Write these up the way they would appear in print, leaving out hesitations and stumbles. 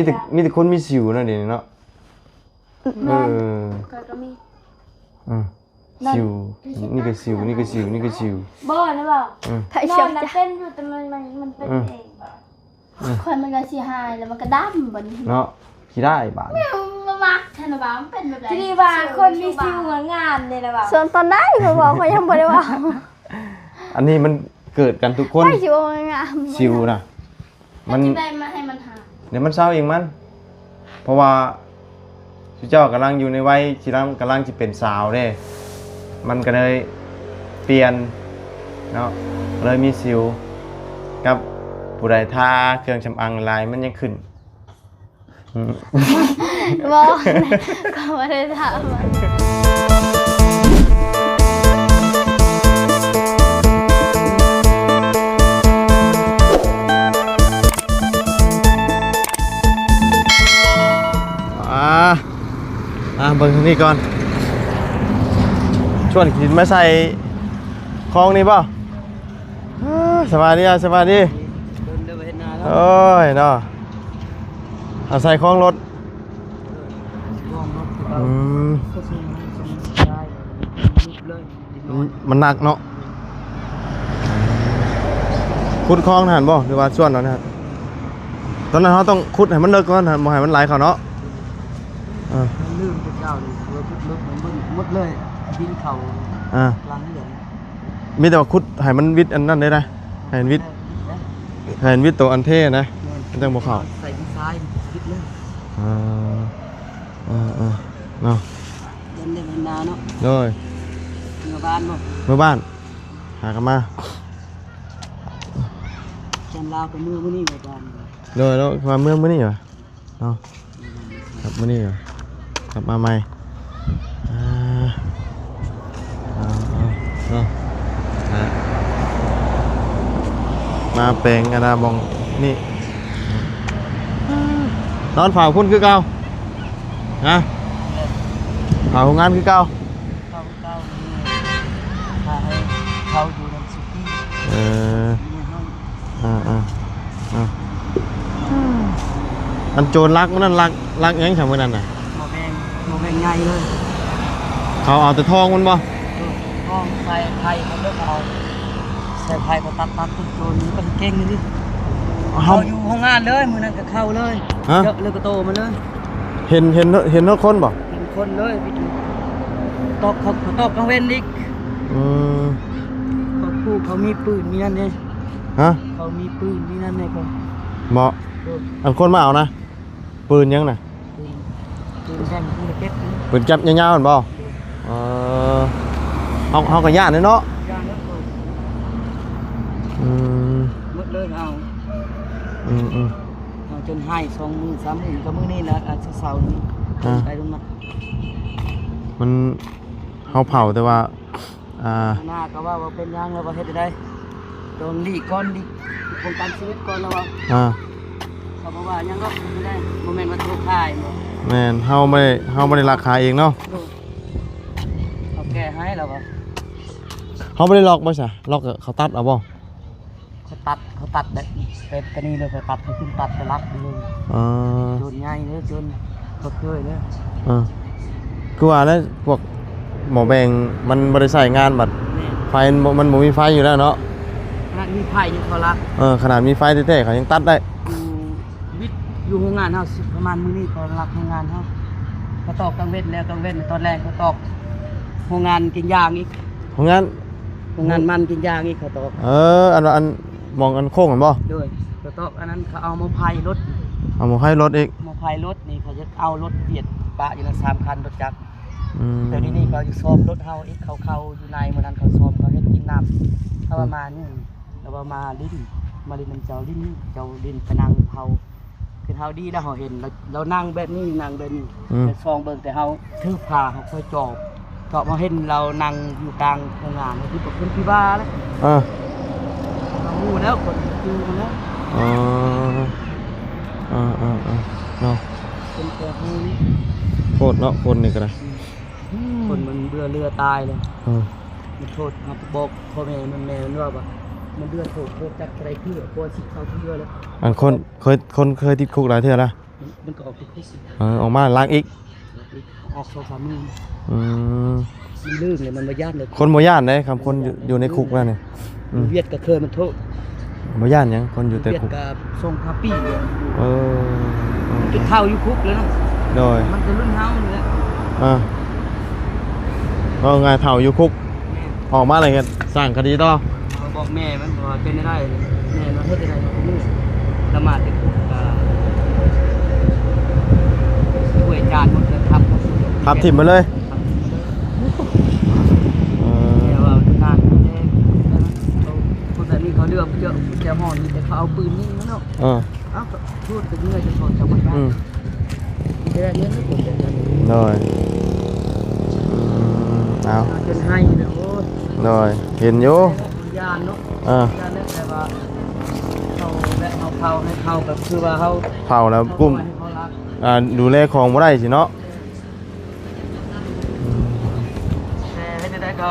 แต่คนมีสิวนะเดี๋ยวนี้เนาะก็มีสิวนี่ก็สิวนี่ก็สิวนี่ก็สิวบ่นะบ่นอนนะเป็นอยู่แต่มันเป็นเองคนมันก็สิหายแล้วมันก็ดำบ่เนาะสิได้บาดมันมักท่านบ่มันเป็นแบบไหนที่ว่าคนมีสิวงามเลยนะบ่ส่วนตอนได้เขาบอกเขายังบ่ได้ว่าอันนี้มันเกิดกันทุกคนสิวงามสิวนะมันได้มาให้มันหาเดี๋ยวมันเศร้าเองมันเพราะว่าเจ้ากำลังอยู่ในวัยที่กำลังจะเป็นสาวเด้มันก็เลยเปลี่ยนเนาะเลยมีสิวกับผู้ใดทาเครื่องสำอางลายมันยังขึ้นบอกก็ไม่ได้ถามเบิ่งทางนี้ก่อนชวนกินมาใส่คลองนี่ป่ะสบายดีสบายดีโอ้ยเนาะเอาใส่คลองรถมันหนักเนาะขุดคลองหันบ่หรือว่าส่วนเราเนี่ยตอนนั้นเขาต้องขุดให้มันเลิกก่อนบ่ให้มันไหลเขาเนาะลื่นเป็นเจ้าเลยเราพุดลึกเหมือนบึ้งมุดเลยดินเขาล้างเหลืองมีแต่ว่าขุดให้มันวิดอันนั้นได้นะให้มันวิดตัวอันเท่นะมันจังบ่เข้าใส่ดินทรายวิดเลยเนาะเล่นนาเนาะโดยเมื่อบ้านเมื่อบ้านหากันมาจันลาวกับมือมื้อนี้เมื่อบ้านโดยแล้วมาเมื่อนี้เหรอเนาะครับมื้อนี้เหรอกลับมาใหม่มาแปลงกันนะมองนี่นอนเฝ้าคุณคือเก่าฮะเฝ้าโรงงานคือเก่าเขาอยู่ในสุกี้มันโจรลักมันนั่นลักยังทำมันนั่นน่ะโมแบงใหญ่เลยเขาเอาแต่ทองมันบ่ทองใส่ไข่มันเลิกเอาใส่ไข่ก็ตัดตุ่นโจรมันเก่งเลยเขาอยู่ห้องงานเลยมือนั้นก็เข้าเลยเยอะเลยก็โตมาเลยเห็นรถคนบ่เห็นคนเลยตอกเขาตอกกลางเว้นอีกเขามีปืนมีนั่นเนี่ยเขามีปืนมีนั่นเนี่ยคนเหมาะอันคนมาเอานะปืนยังน่ะปืนแท่งปืนเก็บปืนจับยาวๆมันบ่เขาก็ย่านเนาะหมดเลยเอาจนให้2 มื้อ 3 มื้อก็มื้อนี้นะอาจจะเสาร์นี้ไปตรงนั้นมันเขาเผาแต่ว่าหน้าก็ว่าเป็นยังแล้วว่าเฮ็ดได้ตรงนี้ก่อนดิโครงการชีวิตก่อนแล้วเขาบอกว่ายังก็ไม่ได้โมเมนต์มาถูกขายแม่นเฮาไม่ได้ราคาเองเนาะเขาแก้ให้แล้วบ่เขาไม่ได้ล็อกบ่ใช่ล็อกเขาตัดเอาบ่เขาตัดได้เป็นกรณีเลยเขาตัดเขาขึ้นตัดไปรักเลยจนใหญ่เลยจนเขาเคยเลยคือว่าแล้วพวกหมอแบงมันบริษัทงานบัดไฟมันมีไฟอยู่แล้วเนาะขนาดมีไฟยังเขารักขนาดมีไฟเท่ๆเขายังตัดได้วิทย์อยู่โรงงานเขาประมาณมื้อนี้เขารักโรงงานเขาตอกกลางเว้นแล้วกลางเว้นตอนแรกเขาตอกโรงงานกินยางอีกโรงงานมันกินยางอีกเขาตอกอันมองอันโค้งกันบ่ด้วยเขาตอกอันนั้นเขาเอามาพายรถอีกมาพายรถนี่เขาจะเอารถเบียดปะอยู่ละ3 คันรถจักรแต่นี่เขาจะซ้อมรถเฮาอีกเขาอยู่ในมื้อนั้นเขาซ้อมเขาเฮ็ดกินน้ำเขาประมาณนี้แล้วมาลิ้นน้ำเจ้าลิ้นไปนั่งเฮาคือเฮาดีแล้วเฮาเห็นเรานั่งแบบนี้แต่ซองเบิ่งแต่เฮาถือผ้าเฮาค่อยจอบมาเห็นเรานั่งอยู่กลางโรงงานคือแบบคนที่บ้าแล้วรู้แล้วคนคือมันแล้วเนาะคนแก่ฮู้นี่โคตรเนาะคนนี่ก็ได้คนมันเรือตายเลยมันโทษบอกพ่อแม่มันว่าแบบมันเดือดโทษจักอะไรเพื่อกลัวชิดเขาเพื่อแล้วคนเคยติดคุกหลายเท่าละ มันก็ออกทุกคุก ออกมาล้างอีก ออก2-3มื้อ อืม มันลื่นเลยมันบ่ย่านเลย คนบ่ย่านเด้คำคนอยู่ในคุกแล้วนี่ เวียดก็เคยมันโทษ บ่ย่านหยังคนอยู่แต่ เวียด คุก ก็ส่งพาปี้ เออ มันจุดเท่าอยู่คุกแล้วเนาะ โดย มันก็รุ่นเฮานี่แหละ ก็ไงเฒ่าอยู่คุกออกมาเลยเฮ็ดสร้างคดีต่อ เขาบอกแม่มันว่าเป็นได้แม่มันเฮ็ดได้ทุกมื้อละหมาดในคุกก็ช่วยจานหมดเลยครับ ทับทิ่มไปเลยเออ แต่ว่างานแน่คนแบบนี้เขาเลือกเยอะแกหอนแต่เขาเอาปืนยิงเนาะ เออ เอ้าพูดไปเรื่อยจะถอดจังหวะ อืม ได้เงี้ยไม่ผมจะ โดยเอา จนให้เลยโอ้ย โดยเห็นอยู่ ยานเนาะ เออย านเนี่ยแต่ว่าเขาและเขาให้เขาแบบคือว่าเขา เผาแล้วกุ้ม เขารัก ดูแลของบ่ได้สิเนาะ แต่ให้ได้ก็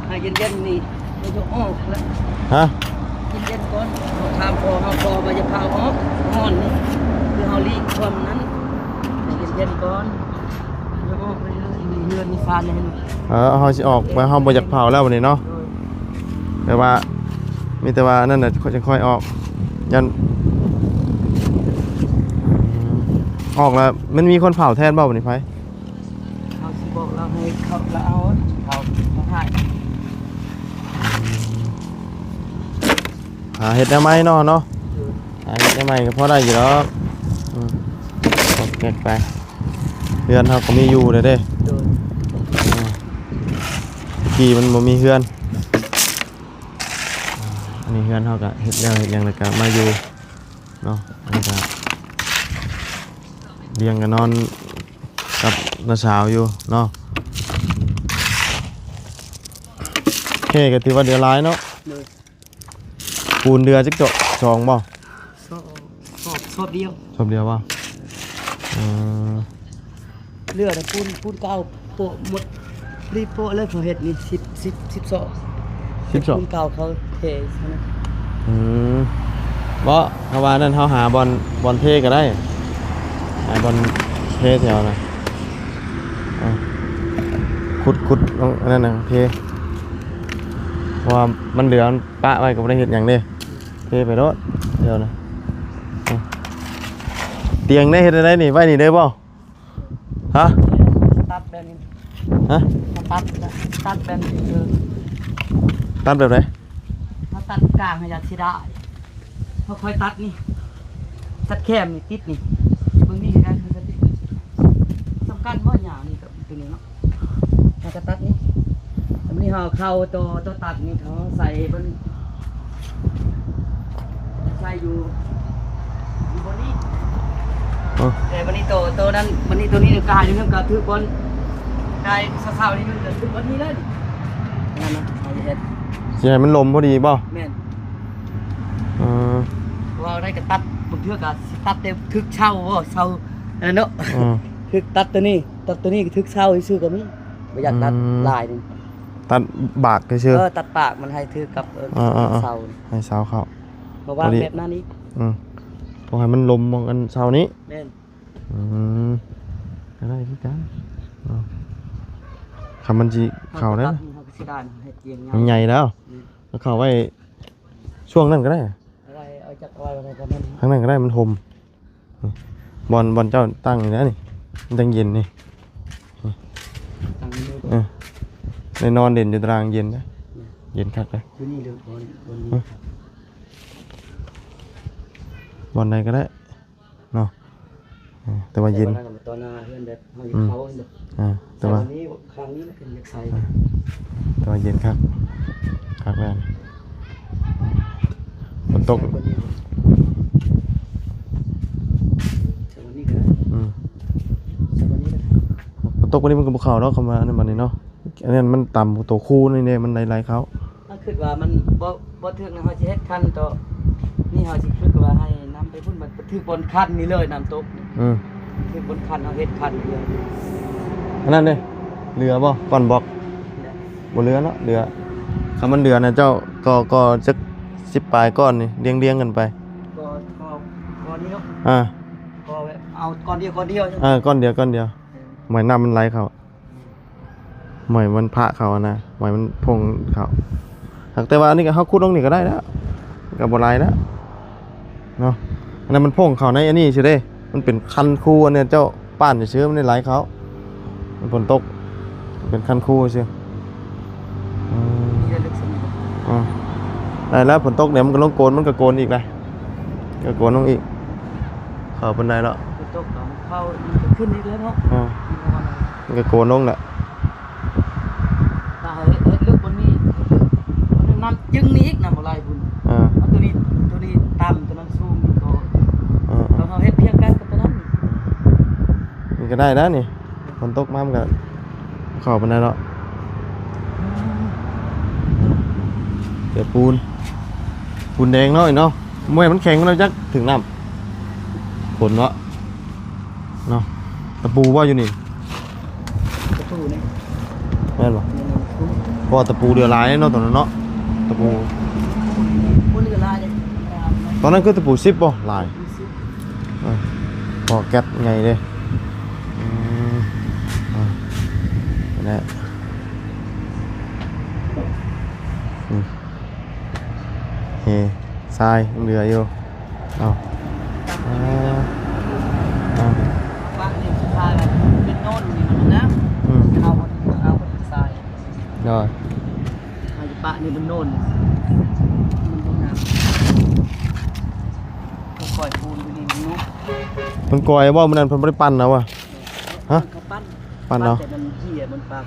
ให้เย็นๆนี่ไม่ต้องออกแล้ว ฮะ เย็นๆก่อนเขาทำพอเขาพอมาจะพาออกห่อนนี่คือเขาลีกความนั้นเย็นๆก่อนแล้วออกไปเลยมีเรือนมีฟานเลย เฮาสิออกไปเฮาบ่อยากเผาแล้ววันนี้เนาะแต่ว่ามีแต่ว่านั่นน่ะจะค่อยออกยันออกแล้วมันมีคนเผาแทนบ่วันนี้ไผ เขาสิบอกเราให้เขาเราเอาเขาให้ หาเฮ็ดได้ไหมเนาะหาเฮ็ดได้ไหมก็พอได้อยู่ดอกเก็บไปเฮือนเฮาก็มีอยู่เด้อเด้ โดน กี่มันบ่มีเฮือนอันนี้เฮือนเฮาก็เฮ็ดแล้วเฮ็ดหยังแล้วก็มาอยู่เนาะแล้วก็เลี้ยงกันนอนกับน้าสาวอยู่เนาะโอเคก็ถือว่าเดือดร้ายเนาะ เลย ปูนเดือจิกโจสองบ่ สอบเดียว ชอบเดียวบ่เออ เรือนะปูนเก่าโปะหมดรีบโปะเลยพอเห็ดนี่12 12 ปูนเก่าเขาเทใช่ไหม อืมบ่ถ้าว่านั่นเฮาหาบอลเทก็ได้หาบอลเทแถวน่ะอ่ะขุดเอาอันนั้นน่ะเทเพราะว่ามันเหลือมันปะไว้ก็บ่ได้เฮ็ดหยังเด้เทไปโลดเดี๋ยวนะอ่ะเตียงได้เฮ็ดได้นี่ไว้นี่เด้อบ่ฮะ ตัดแบบนี้ ฮะ ตัดแบบนี้คือ ตัดแบบไหน ถ้าตัดกลางให้ยัดสิได้เขาค่อยตัดนี่ตัดแคมนี่ติดนี่เบิ่งนี่คือการคือติดสำคัญบ่อย่างนี่กับตัวนี้เนาะเราจะตัดนี่อันนี้เขาเข้าตัวตัดนี่เขาใส่บนใส่อยู่บนนี้ อ๋อ แต่วันนี้ตัวนั้นวันนี้ตัวนี้กายอยู่เรื่องการถือบอลกายสาวๆนี่มันถือบอลนี้เลยนั่นนะเอาเฮ็ด สิให้มันลมพอดีบ่ แม่น เออ ว่าได้ก็ตัดบางเทื่อก็สิตัดแต่ทึกเช่าบ่เช่าอันนั้นเนาะ อืม ทึกตัดตัวนี้ก็ทึกเช่าซื่อๆก็มีบ่อยากตัด อืม ลายนึง ตัดบากซื่อ ตัดปากมันให้ทึกกับ ๆ เช่า ให้สาวเข้า เพราะว่า พอดี แบบนั้นนี้ อืมพอให้มันลมมองกันเช้านี้ แม่น อืมก็ได้พี่กันเอาคำมันจีเข่าได้ ตั นะ เฮาก็สิได้เฮ็ดเอง มันใหญ่แล้วแล้วเข่าไว้ช่วงนั้นก็ได้ อะไรเอาจักเอาไว้อะไรกันนั่น ข้างนั้นก็ได้มันห่มบอลเจ้าตั้งอยู่นะนี่มันจังเย็นนี่ ตั้งนี้ เออในนอนเด่นอยู่ตารางเย็นนะเย็นคักเลย อยู่นี่เลยบนนี้ บอลใดก็ได้เนาะเออแต่ว่าเย็น ตอนหน้าเพื่อนแบบเฮาอยู่เขาเด้อ แต่ว่า นี้ครั้งนี้เป็นอยากใส่ แต่ว่าเย็นคักแล้วฝนตก ใส่วันนี้ก็ได้ อืม ใส่วันนี้ก็ได้ ฝนตกวันนี้มันก็บุกเขาเนาะคำว่าอันนั้นบัดนี้เนาะอันนั้นมันต่ำกว่าตัวคู่นี่เนี่ยมันไหลๆเขา ถ้าคิดว่ามันบ่ถึกนะเฮาสิเฮ็ดคันต่อนี่เฮาสิคิดว่าให้นำไปพุ่นมันถึกบนคันนี่เลยน้ำตกนี่ อืม ถึกบนคันเฮาเฮ็ดคันนี่เลย อันนั้นเนี่ยเรือบ่ก่อนบอกบ่เรือเนาะเรือคำมันเรือนะเจ้าก็จะ10 ปลายก้อนนี่เรียงกันไป ก็นี่เนาะ อ่า ก็แบบ เอาก้อนเดียวใช่ไหม ก้อนเดียวหมายน้ำมันไหลเขาหมายมันพระเขานะหมายมันพงเขาแต่ว่าอันนี้ก็เขาคุดลงนี่ก็ได้แล้วกับบไหลแล้วเนาะอันนั้นมันพงเขาในอันนี้ใช่ไหมมันเป็นคันคูอันเนี้ยเจ้าป้านจะเชื้อมันได้ไหลเขามันฝนตกเป็นคันคูใช่ นี่จะลึกสนิท ได้แล้วฝนตกเนี่ยมันก็ลงโกนมันก็โกนอีกเลยก็โกนลงอีกเข้าบันไดแล้ว ฝนตกแล้วมันเข้าขึ้นอีกแล้วเนาะ มันก็โกนลงแหละ ถ้าเฮ็ดลึกบนนี้มันน้ำจึงนี้อีกน้ำอะไรคุณเอาตัวนี้ต่ำตัวนั้นสูงนี่ก็เราเฮ็ดเพียงกันกับตัวนั้น นี่ก็ได้แล้วนี่ฝนตกมามันก็เข้าบันไดแล้วเดี๋ยวปูนแดงเนาะเนาะมวยมันแข็งมันจักถึงน้ำฝนเนาะตะปูว่าอยู่นี่ ตะปูนี่ แม่นบ่เพราะตะปูเดือดร้ายเนาะตอนนั้นเนาะตะปู บนเรือลายเลย ตอนนั้นคือตะปู10บ่ลายพอแก๊สไงเด้นี่เฮ้ทรายเรืออยู่เอา บ้านนี่สุดท้ายแบบเป็นโน่นนี่มันนะเอาคนทราย ได้ อาปะนี่มันโน่นมันต้องน้ำก็คอยปูนไปนี่นุ๊ก มันกอยว่ามันนั่นเพิ่นบ่ได้ปั่นนะวะฮะ เขาปั้น ปั่นเนาะ แต่มันเหี้ยมันปาก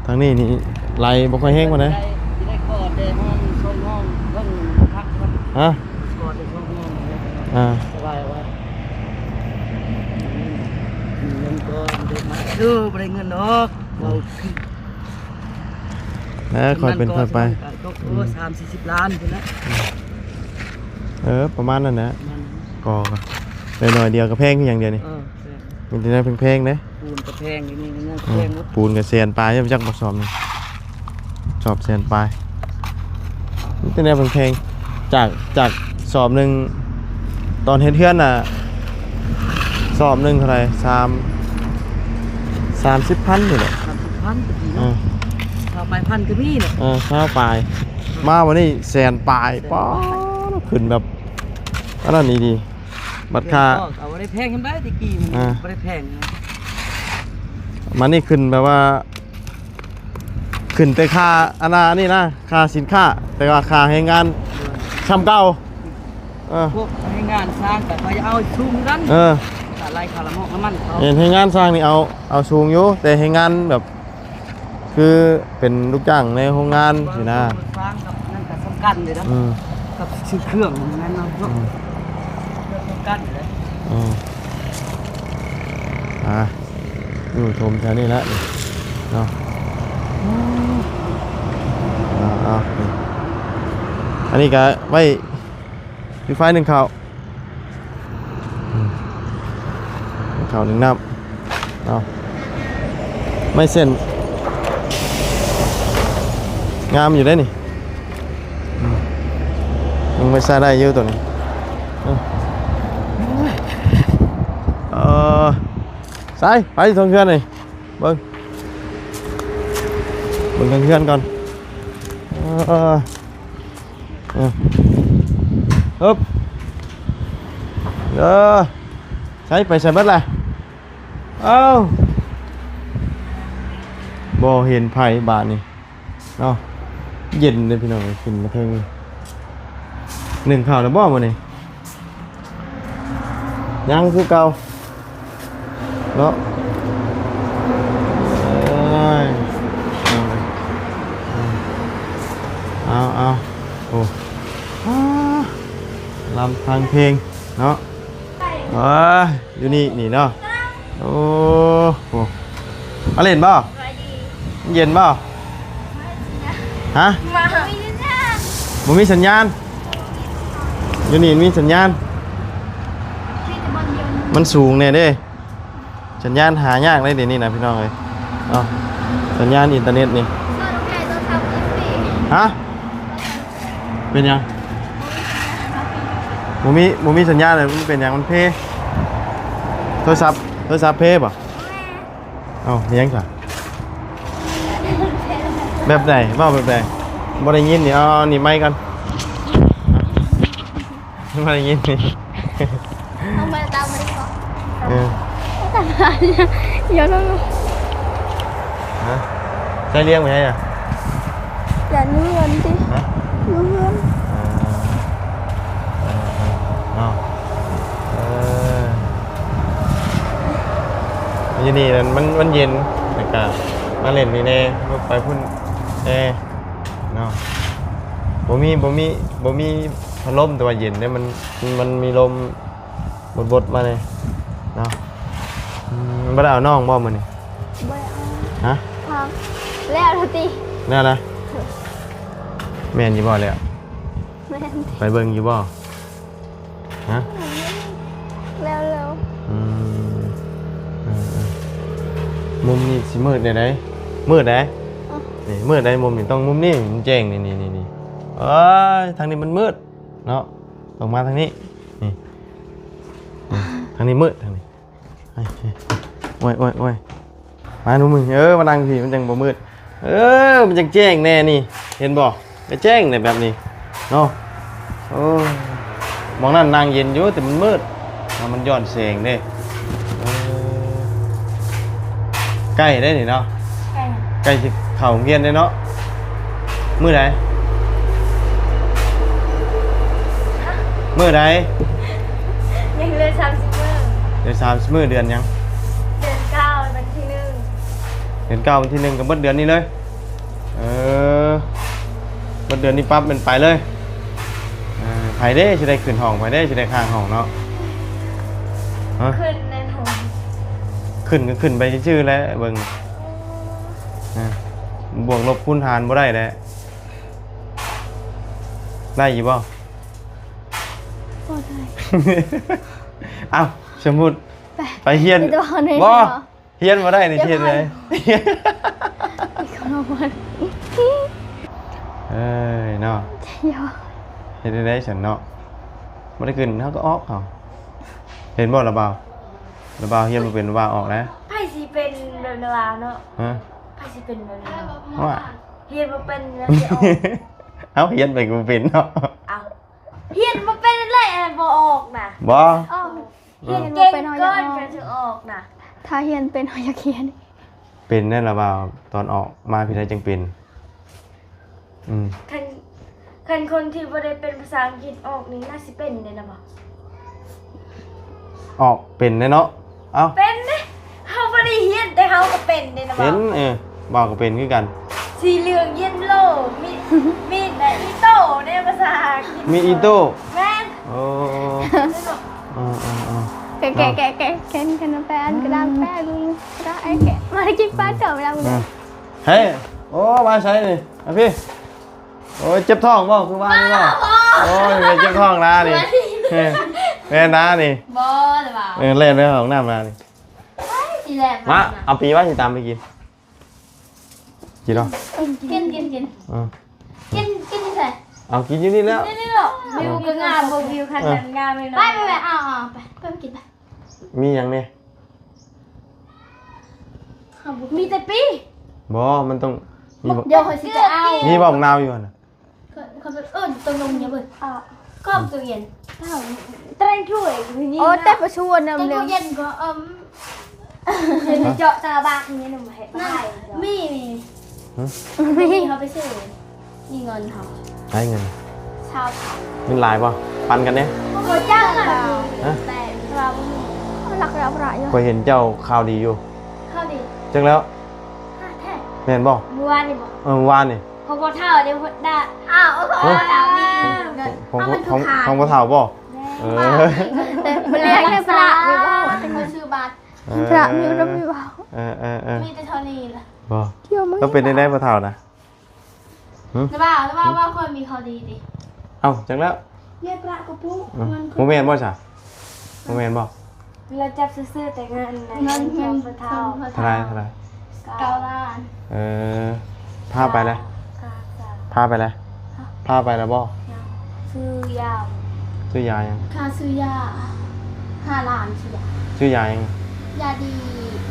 ทางนี้นี่ไหลบ่ค่อยแห้งมานะ ได้กอดได้ห้องช่องห้องเพิ่งพักมัน ฮะ กอดได้ช่องห้องสบายว่าเงินก็ได้มาบ่ได้เงินดอกเราค่อยเป็นค่อยไป ตก30-40 ล้านพุ่นละ ประมาณนั้นนะก็หน่อยเดียวก็แพงอย่างเดียวนี่มีแต่นั้นแพงๆเด้ ปูนกระแพงนี่นี่แพงหมด ปูนกับเซียนปลายจักบ่สอบนี่สอบเซียนปลายมีแต่นั้นแพงๆจากสอบนึงตอนเฮ็ดเฮือนน่ะสอบนึงเท่าไหร่30,000นี่แหละ 30,000ก็ดีเนาะถ้าไปพันก็มีเนี่ย ข้าวปลายมาวันนี้แสนปลายป๊อขึ้นแบบอันนั้นนี่ดีบัตรค่า เอาได้แพงขึ้นได้ตะกี้มันบ่ได้แพงนะ มันนี่ขึ้นแบบว่าขึ้นแต่ค่าอันนี้นะค่าสินค้าแต่ว่าค่าให้งานทำเก่าพวกให้งานสร้างแต่ไปเอาชุมกันอะไรคาร์มอกน้ำมันเขา เห็นให้งานสร้างนี่เอาสูงอยู่แต่ให้งานแบบคือเป็นลูกจ้างในโรงงานสินะ สร้างกับนั่นกับสำคัญเลยนะกับชื่อเครื่องนั่นเนาะเครื่องสำคัญเลยอยู่ชมแถวนี้แล้วเนาะอันนี้ก็ไว้ไฟหนึ่งข่าวหนึ่งน้ำเอาไม่เส้นงามอยู่ได้นี่มึงไม่ใส่ได้เยอะตัวนี้ใส่ไปทางเพื่อนนี่เบิ้งทางเพื่อนก่อนฮึบใช้ไปใส่บัดเลยบ่เห็นไผ่บาทนี่เนาะเย็นเลยพี่น้องกินมาเพิ่งหนึ่งข่าวแล้วบ่มานี่ยังคือเก่าเนาะเอาโอ้ลำทางเพลงเนาะอยู่นี่เนาะโอ้โหมาเล่นบ่เย็นบ่ฮะมันมีสัญญาณอยู่นี่มีสัญญาณมันสูงเนี่ยเด้สัญญาณหายากเลยเดี๋ยวนี้นะพี่น้องเลยสัญญาณอินเทอร์เน็ตนี่ฮะ เป็นยังบ่มีสัญญาณเลยมันเป็นยังมันเพโทรศัพท์เพป่ะเอ้ามียังค่ะแบบไหนเว้าแบบไหนบ่ได้ยินนี่นี่ไมค์กันบ่ได้ยินนี่ เอามาตามมาดีกว่า เออ ตามมาเนี่ยเดี๋ยวเรา ฮะใช้เลี้ยงไว้ให้อ่ะ อย่านู้นสิ ฮะ นู้น อ้าวยี่นี่มันเย็นแต่ก็มาเล่นนี่แน่ไปพุ่นแน่เนาะบ่มีพัดลมแต่ว่าเย็นเนี่ยมันมีลมบดมาเลยเนาะบ่ได้เอาน้องบ่มื้อนี้ ไม่เอา ฮะ พังแล้วทันที แน่นะแม่นอยู่บ่แล้ว ไม่ทันที ไปเบิ่งอยู่บ่ฮะ แล้ว อืมมุมนี้สิมืดได้ไหนมืดได้นี่มืดได้มุมนี้ต้องมุมนี้มันแจ้งนี่เอ้ยทางนี้มันมืดเนาะต้องมาทางนี้นี่ทางนี้มืดทางนี้โอ้ยมาดูมึงมานั่งสิมันจังบ่มืดมันจังแจ้งแน่นี่เห็นบ่จะแจ้งเนี่ยแบบนี้เนาะโอ้มองนั่นนั่งเย็นอยู่แต่มันมืดมันย้อนแสงเด้ใกล้ได้นี่เนาะใกล้สิเข้าโรงเรียนได้เนาะมื้อใดยังเหลย30มื้อ เดี๋ยว30มื้อเดือนยัง เดือน9วันที่1 เดือน9วันที่1ก็เบิดเดือนนี้เลยเบิดเดือนนี้ปั๊บเป็นไปเลยไผเด้สิได้ขึ้นห้องไผเด้สิได้ข้างห้องเนาะฮะ ขึ้นในห้อง ขึ้นก็ขึ้นไปชื่อๆแล้วเบิ่งบวกลบคูณหารบ่ได้แล้วได้อยู่บ่ โอ้ย เอ้าสมมุติไปเฮียน ตัวนี้ บ่เฮียนบ่ได้นี่เฮียนเลย ขนมมัน เอ้ยเนาะ เดี๋ยว เฮ็ดได้ฉันเนาะบ่ได้ขึ้นเฮาก็ออกเอาเห็นบ่ระบาวเฮียนบ่เป็นระบาวออกนะ ไผสิเป็นแบบนาวาเนาะ ฮะ ไผสิเป็นแบบนาวา ว่า เฮียนบ่เป็นแล้วสิออก เอ้าเฮียนไปกูเป็นเนาะ เอาเฮียนบ่เป็นเลยอันบ่ออกน่ะ บ่ อ้าว เฮียนเก่งเกินกันถึงออกน่ะ ถ้าเฮียนเป็นหอยเขียน เป็นแน่ระบาวตอนออกมาพี่ได้จังเป็นคันคนที่บ่ได้เป็นภาษาอังกฤษออกนี่น่าสิเป็นได้นะบ่ ออกเป็นแน่เนาะเอ้า เป็นเด้เฮาบ่ได้เฮียนแต่เฮาก็เป็นได้นะบ่ เป็นบ่าวก็เป็นคือกัน สีเหลืองเย็นโลมีดและอีโต้ในภาษาอังกฤษ มีอีโต้ แม่น โอ้แกะกันแฟนกระดานแฟนได้แกะมากินปลาเก่าแล้ว เฮ้ยโอ้มาใช้นี่พี่โอ้ยเจ็บท้องบ่คือว่านี่บ่โอ้ยเจ็บท้องนะนี่แม่นะนี่ บ่หรือเปล่า เล่นเรื่องของน้ำมานี่ อีแหลม มาเอาปีว่าสิตามไปกินกินหรอ กินกินใส่ เอากินอยู่นี่แล้ว นี่หรอวิวก็งามบ่วิวคันนั้นงามเลยเนาะไปเอาไปกินไป มีอย่างเนี่ย มีแต่ปี บ่มันต้องมีบ่ เดี๋ยวเขาสิจะเอา มีบ่นาวอยู่น่ะ เขาเป็นตรงนมเนี่ยเบิดก็ตู้เย็นเต้นช่วยนี่ โอ้แต่ประชวนนำ ตู้ เร็ว เย็นก็เจาะตาบากนี่หนูเห็นมีเขาไปซื้อมีเงินเขา ให้เงิน ชาว เงินหลายบ่ปันกันเนี่ย เขาจ้างเรา ฮะ แต่เราไม่มี หลักแล้วประโยชน์ ก็เห็นเจ้าข่าวดีอยู่ เข้าดิ จังแล้ว แท้ แม่นบ่ เมื่อวานนี่บอก เมื่อวานนี่ เขาบอกเท่าเดี๋ยวได้อ้าวสามนี่เงิน ของบ่เฒ่าบ่เออ แต่มันเรียกได้พระมีบ้า แต่เขาซื้อบัตร พระมีแล้วมีบ้า มีแต่เท่านี้แหละ บ่ เที่ยวมั้ง ต้องเป็นได้บ่เฒ่านะ แต่ว่าคนมีเขาดีดิ เอ้าจังแล้ว เรียกพระกับปุ๊ บ่แม่นบ่จ้ะบ่แม่นบ่ เราจับซื้อแต่เงินเงินเท่า เท่าไหร่ 9 ล้าน พาไปเลยพาไปแล้วบ่ ซื้อยา ซื้อยายัง ค่าซื้อยา5 ล้านซื้อยา ซื้อยายัง ยาดี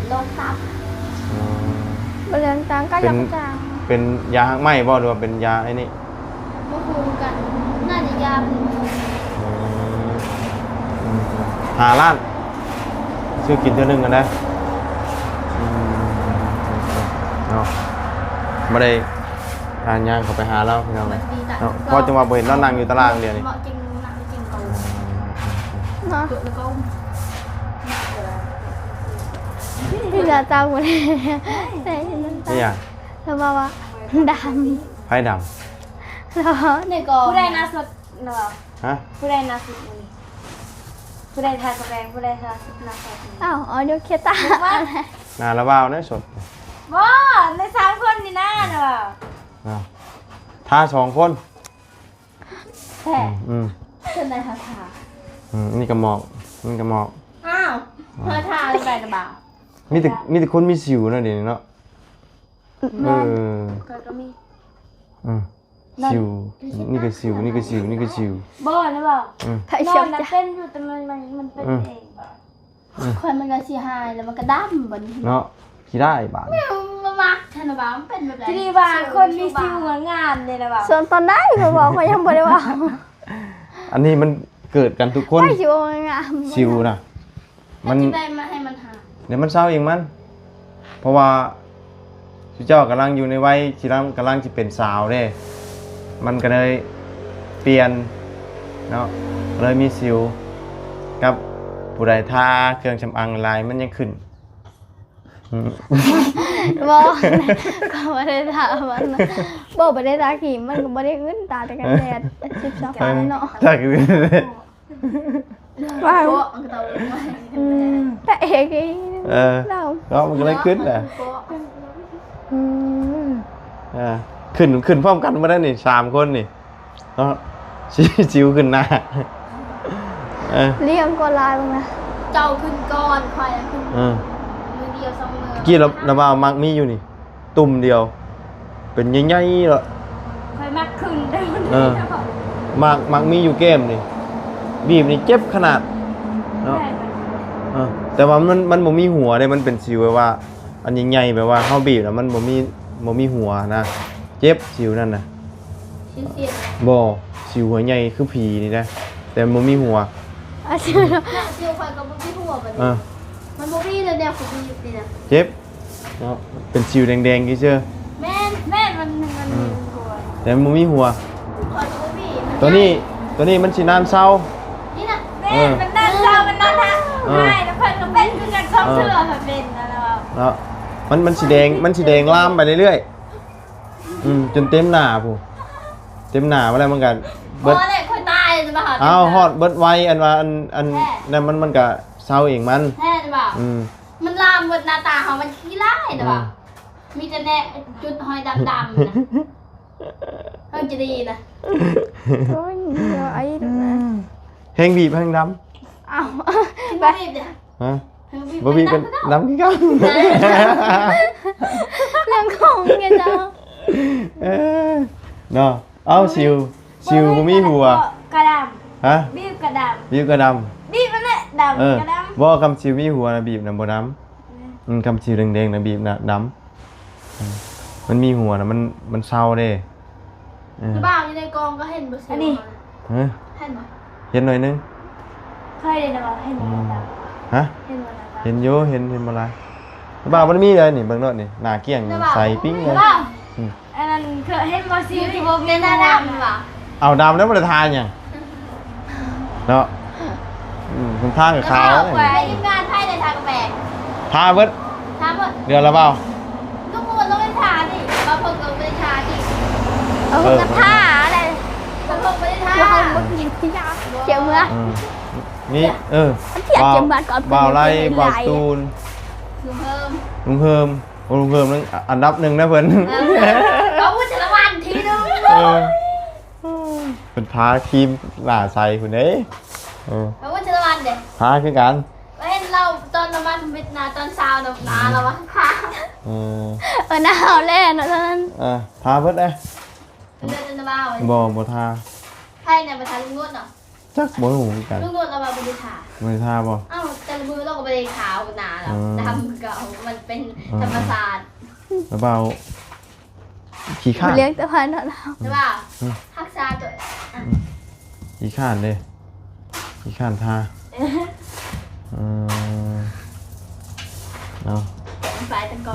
โรคตับ อ๋อบ เรียนต่างก็อยากจ้าง เป็นยาหักไหมบ่หรือว่าเป็นยาไอ้นี่ บ่ฮู้กันน่าจะยาเป็น หาล้านซื้อกินเท่านึงกันได้เนาะไม่ได้อ่านยางเขาไปหาเราพี่น้องเลยเนาะพอจะมาเห็นเรานั่งอยู่ตารางเดียวนี่ เหมาะจริงหนักจริงเขา เนาะ แล้วก็ ที่จะจ้างหมดเลยแต่เห็นน้ำตา นี่อย่าง แล้วบอกว่าด ไพ่ด ำแล้ว นี่ก็ผู้ใดน่าสดเนาะ ำฮะ ผู้ใดน่าสดนี่ผู้ใดทานกาแฟผู้ใดทานน่าสดนี่ อ้าวอ๋อเดี๋ยวเคตา นาละว่าวเนี่ยสด บ่ใน3 คนนี่นะเนาะ เนาะท่า2 คน แท้ อืม เพิ่นได้ทา นี่กระหมอกนี่กระหมอก อ้าวเธอทาอะไรไปนะบ่าว มีแต่คนมีสิวนะเดี๋ยวนี้เนาะเออ ก็มี อืมสิวนี่ก็สิวนี่ก็สิวนี่ก็สิว บ่นะบ่าว อืม ไผ่ น เชีย อ วน นะ จ้ะ เป็นอยู่แต่มันเป็นเองคนมันก็สิหายแล้วมันก็ดำบัดนี้ เนาะขี้ได้บาด มันมักเธอนะบ่าวมันเป็นแบบไหนที่นี่ว่าคนมีสิวงามๆเลยนะบ่าว ส่วนตอนได้เขาบอกเขายังบ่ได้ว่า อันนี้มันเกิดกันทุกคน ไผ่ชิวงาม สิวนะมัน จะได้มาให้มันหา เดี๋ยวมันเศร้าเองมัน เพราะว่าสุเจ้ากำลังอยู่ในวัยที่กำลังจะเป็นสาวเด้ มันก็เลยเปลี่ยนเนาะเลยมีสิวกับผู้ใดทาเครื่องสำอางลายมันยังขึ้นอืม บอกก็ไม่ได้ถามมันนะบอกไม่ได้ตาขีมันก็ไม่ได้เงินตาแต่กันแดด12 ล้านเนาะ ถ้าคือ ว่า โป๊ะมันก็ต้องไว้ แต่เอกอี เออ เรา ก็มันก็เลยขึ้นแหละ โป๊ะ ขึ้นพร้อมกันมาได้นี่3 คนนี่เนาะสิวขึ้นหน้าเออ เลี้ยงก็ลายบ้างนะ เจ้าขึ้นก่อนคอยขึ้น เออ มือเดียว2 มือ กี้เราว่ามักมีอยู่นี่ ตุ่มเดียว เป็นใหญ่ๆเหรอ คอยมักขึ้นได้ เออ มักมีอยู่เกมนี่บีบนี่เจ็บขนาดเนาะเออแต่ว่ามันบ่มีหัวเด้มันเป็นสิวแบบว่า อันใหญ่ๆแบบว่าเฮาบีบแล้วมันบ่มีหัวนะเจ็บสิวนั่นน่ะ ชิ้นเสียง บ่สิวหัวใหญ่คือผีนี่นะแต่มันบ่มีหัว อาชีพ หน้าเสียวคอยกับบุกี้หัวแบบ เอ นี้ อ มันบุกี้เลยเดียวคุณบีบนี่นะ เจ็บเนาะเป็นสิวแดงๆกี่เชื่อ แม่มันมีหัว แต่มันบ่มีหัว คอยกับบุกี้ ตัวนี้มันสินานเศร้า นี่นะแม่มันนั่นเจ้ามันนั่นฮะไม่แล้วเพิ่นก็เป็นคือกันชอบเชื่อค่ะเป็นนะเรา เนาะมันสีแดงลามไปเรื่อยๆจนเต็มหน้าผู้เต็มหน้าอะไรมันกัน พอเลยคนตายจะมาหา อ้าวฮอดเบิดไวอันว่าอันนั่นมันก็เศร้าเองมัน แท้จะบ่ามันลามหมดหน้าตาของมันขี้ร้ายนะบ่ามีแต่แน่จุดหอยดำๆนะเพิ่งจะดีนะ โอ้ยเดี๋ยวไอ้นะ แห้งบีบแห้งด อ้าว ไปบีบเดี๋ยว ำฮะบ่บีบกันดำกี่กัน เรื่องของไงเจ้า เนาะเอาสิวบ่มีหัว กระด ฮะ ำบีบกระด บีบก็ด ำบีบมันแหละ ำ ดำกระด บ่คำสิวมีหัวนะบีบน่ะบ่ดำคำสิวแดงๆนะบีบน่ะดำมันมีหัวนะมันเศร้าเด้ ำบ้าอยู่ในกองก็เห็นบ่อันนี้ ฮะ เห็นบ่ เห็นหน่อยนึง เคยเลยนะบ่เห็นบ่ด ฮะ ำเห็นบ่ดำ เห็นอยู่เห็นมาลายบ่าวมันมีเลยนี่เบิ่งเนาะนี่หน้าเกี้ยงใส่ปิ้งเลย อันนั้นเคยเห็นบ่ซิวที่บ่มีหน้าดำบ่ เอาดำแล้วบ่ได้ทานหยังเนาะคุณทางกับขาว แล้วไปทีมงานไทยในทางกระแบก ทาเบิด ถามว่า เดือนละเปล่า ลูกมูลต้องไปทาดิบางคนก็ไม่ได้ทาดิ เอากระท่าอะไร บางคนไม่ได้ทา เราไม่กินที่ยาเจียวเมื่อ นี่เทียบเจียมบาดก่อน บ่าวไล่บ่าวตูน คือเพิ่ม ลุงเพิ่มลุงเพิ่มนั่นอันดับ1นะเพิ่น เขาพูดแต่ละวันทีนึง เป็นทาครีมหน้าใสคุณเด้ เขาพูดแต่ละวันเด็ก ทาคือกัน เห็นเราตอนประมาณมิดนาตอนเช้าเรานาเราวะค่ะ หน้าเอาแล่นตอนนั้น ทาเบิดเด้ เดินจะบ้าไว้ บ่ทา ทา รเนี่ยมาทาลุงนวดเนาะ จักบ่ฮู้คือกัน ลุงนวดเรามาบริขา ไม่ทราบบ่ อ้าวแต่ละมือเราก็ไม่ได้ขาวหนาแล้วดำเก่ามันเป็นธรรมศาสตร์ แล้วเบาขี้ข้าน เลี้ยงแต่พันธุ์เรา ใช่ป่ะทักษะตัว ขี้ข้านเด้ขี้ข้านทาเนาะ ไปตั้งก่อน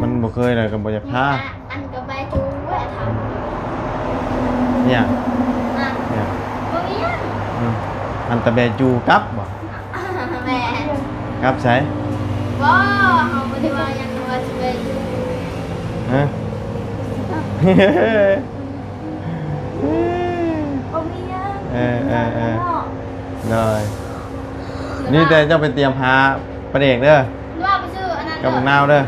มันบ่เคยเลยก็บ่อยากทา อันก็ไปจูแหวะทำ เนี่ย อ่ะ เนี่ย ตรงนี้ อันตะแบจูกับบ่ แม่ กับใช้ ก็เขาไม่ได้ว่ายังว่าจะไปจู ฮะ ตรงนี้ เลยนี่แต่เจ้าไปเตรียมหาประเด็กเด้อ ว่าไปซื้ออันนั้น กับบักนาวเด้อ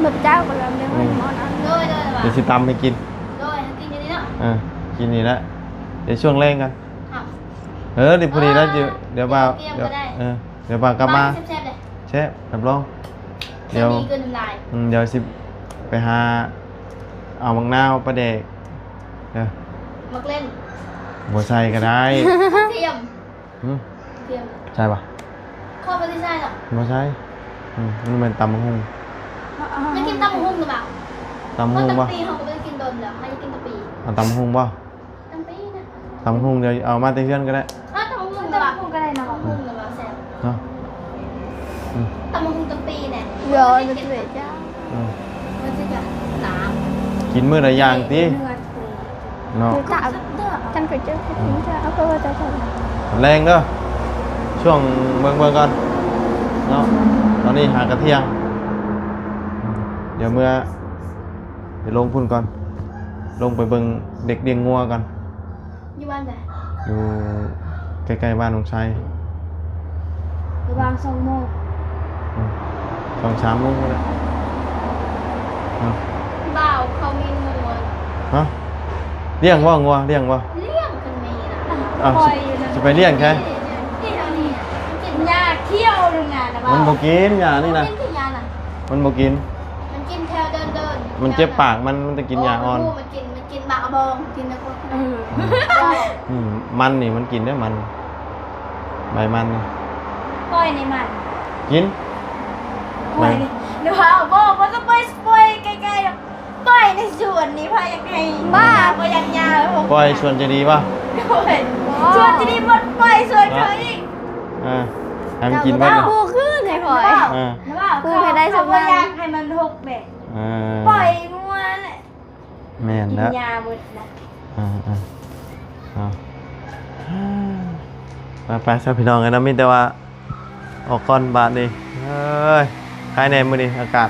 แบบเจ้าก็เราเลี้ยงให้หมอนะ เลยเลยว่ะ เดี๋ยวสิตำให้กิน เลยกินอย่างนี้เนาะ กินนี่ละเดี๋ยวช่วงเร่งกัน อ้าว เดี๋ยวพอดีแล้วเดี๋ยวบ่าว เตรียม เดี๋ยว ก็ได้ เดี๋ยวบ่าวกลับมา แซ่บๆเลย เชฟรับรอง เดี๋ยวนี้เกินน้ำลาย เดี๋ยวสิไปหาเอาบักนาวประเด็กเด้อ มักเล่น บ่ใส่ก็ได้ เทียม อืม เทียม ใช่ปะ ข้อไม่ได้ใช่หรอก บ่ใช่มันเป็นตำบักหุ่ง ไม่กินตำหุ่งหรือเปล่า ตำบัก เพราะ หุ่งป่ะ ตำปีเขาก็ไม่ได้กินโดนแล้วให้กินตำปี เอาตำบักหุ่งป่ะ ตำปีนะ ตำบักหุ่งเดี๋ยวเอามาแต่เพื่อนก็ได้ อ้าวตำหุ่งหรือเปล่าก็ได้นะตำหุ่งหรือเปล่าแซ่บ เนาะ ตำหุ่งตำปีเนี่ย เดี๋ยวจะเสียเจ้า มันจะแบบหนา กินมื้อละอย่างติเนาะ คือตาฉันเคยเจอคนนี้จะเอาไปว่าจะทำ แรงเด้อช่วงเบิ่งก่อนเนาะตอนนี้หากระเที่ยงเดี๋ยวลงพุ่นก่อนลงไปเบิ่งเด็กเลี้ยงงัวก่อน อยู่บ้านไหน อยู่ใกล้ๆบ้านน้องชัย อยู่บ้าน2 โมง 2-3 โมงก็ได้เนาะ บ่าวเขามีงู ฮะเลี้ยงว่างัวเลี้ยงว่า เลี้ยงกันมีนะ อ้าวจะไปเลี้ยงใช่ ที่เท่านี้กินยาเที่ยวหนึ่งงานนะบ่าว มันบ่กินยานี่นะ กินยาน่ะ มันบ่กิน มันกินแถวเดิน มันเจ็บปากมันจะกินยาอ่อน มันกินบากระบองกินนะพวก มันนี่มันกินได้มันใบมันนี่ ปล่อยในมัน กิน ปล่อยเดี๋ยวเอาบอกว่าก็ปล่อยใกล้ๆปล่อยในสวนนี้พายังไงบ้าก็ยังยา ปล่อยชวนจะดีป่ะ ด้วยสวนที่นี่หมดปล่อยสวนเขาอีก ให้มันกินบ้าง ผู้ขึ้นให้คอย นะว่าเขาอยากให้มันหกแบบ ปล่อยงัวแหละ แม่น กิน แล้ว ยาหมดนะ ไปๆซะพี่น้องกันนะมิแต่ว่าออกก่อนบาทนี่เอ้ยใครในมื้อนี้อากาศ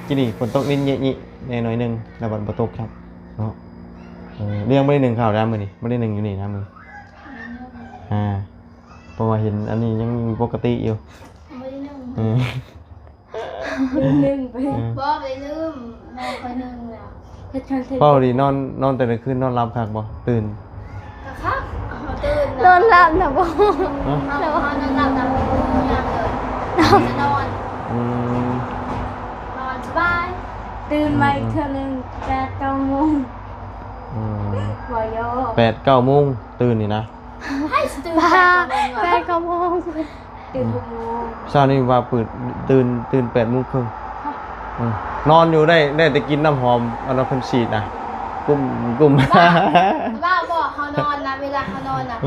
กินนี่ฝนตกนิดๆแน่หน่อยนึงแล้วบัดบ่ตกครับเนาะเลี้ยงบ่ได้1ข้าวแล้วมื้อนี้บ่ได้1อยู่นี่นะมื้อเพราะว่าเห็นอันนี้ยังมีปกติอยู่ ไม่ได้นึ่ง นึ่งไป บอกเลยลืมแม่คอยนึ่งแล้ว เฝ้าดินอนแต่ละคืนนอนหลับคักบ่ตื่น ครับตื่น นอนหลับนะบ่ นอนหลับนะยามเลยจะนอน อืม นอนสบาย ตื่นมาอีกเทื่อนึง8-9 โมง หัวโย 8-9 โมงตื่นนี่นะ ให้ตื่น บ้า 8 โมง 8-9 โมง ตื่น6 โมง เช้านี้ว่าตื่น8 โมงครึ่งนอนอยู่ได้แต่กินน้ำหอมเอาน้ำพันฉีดนะกุม ว่าบอกเขานอนนะเวลาเขานอนนะ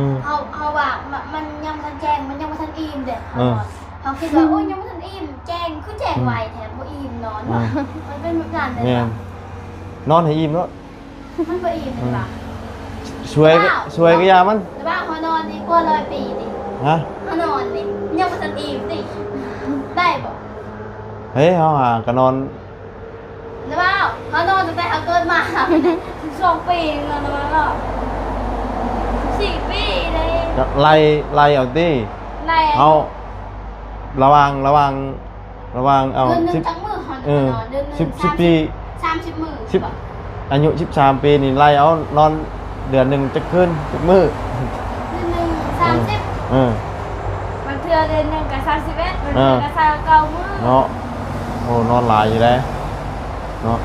เขาว่ามันยังไม่ทันแจ้งมันยังไม่ทันอิ่มเด็กเขานอนเขาคิดว่าโอ้ยยังไม่ทันอิ่มแจ้งคือแจ้งไวแถมบ่อิ่มนอนมันเป็นแบบนั้นเลย แม่นนอนให้อิ่มแล้ว มันบ่อิ่มเลยว่ะ ช่วยก็ยามัน แต่ว่าเขานอนดีกว่า100 ปีดิ ฮะ เขานอนดิยังไม่ทันอิ่มดิได้บ่ เฮ้ยเฮาหาก็นอน หรือเปล่าเขานอนตั้งแต่เขาเกิดมา2 ปีแล้วนะว่า4 ปีเลย ก็ไล่เอาติ ใน เฮาระวังเอา เดือนหนึง 10 ทั้งมือเขานอนเดือนหนึง 10ปี 30 มื้อ อายุ13 ปีนี่ไล่เอานอนเดือนหนึงจักคืนจักมื้อ เดือนหนึง30 บางเทื่อเดือนนึงก็31บางเทื่อก็29 มื้อ เนาะโอ้นอนหลายอยู่แล้วเนาะ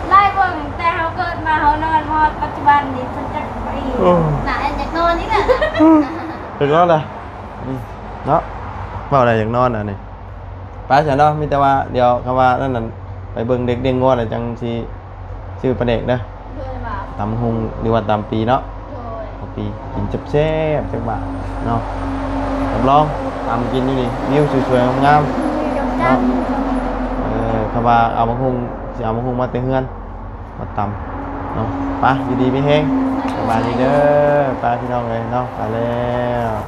ไล่เบิ่งแต่เฮาเกิดมา มาเขานอนพอปัจจุบันนี้ฉันจะไปหนาอยากนอนนี่แหละ ถึงนอนเลยเนาะเมาอะไรอยากนอนอ่ะนี่ไปเสร็จเนาะมีแต่ว่าเดี๋ยวคำว่านั่นน่ะไปเบิ่งเด็กเด้งงออะไรจังสิชื่อประเด็กเด้อ โดยแบบ ตำหุงหรือว่าตำปีเนาะ โดย ตำปีกินจับแซ่บจังบะเนาะรับรองตำกินอยู่นี่วิวสวยๆงาม จง ๆ จ เนาะคำว่าเอามะฮุงสิเอามะฮุงมาเตะเฮือนมาตำเนาะไปอยู่ดีไม่แห้งสบายดีเด้อไปพี่น้องเลยเนาะไปแล้ว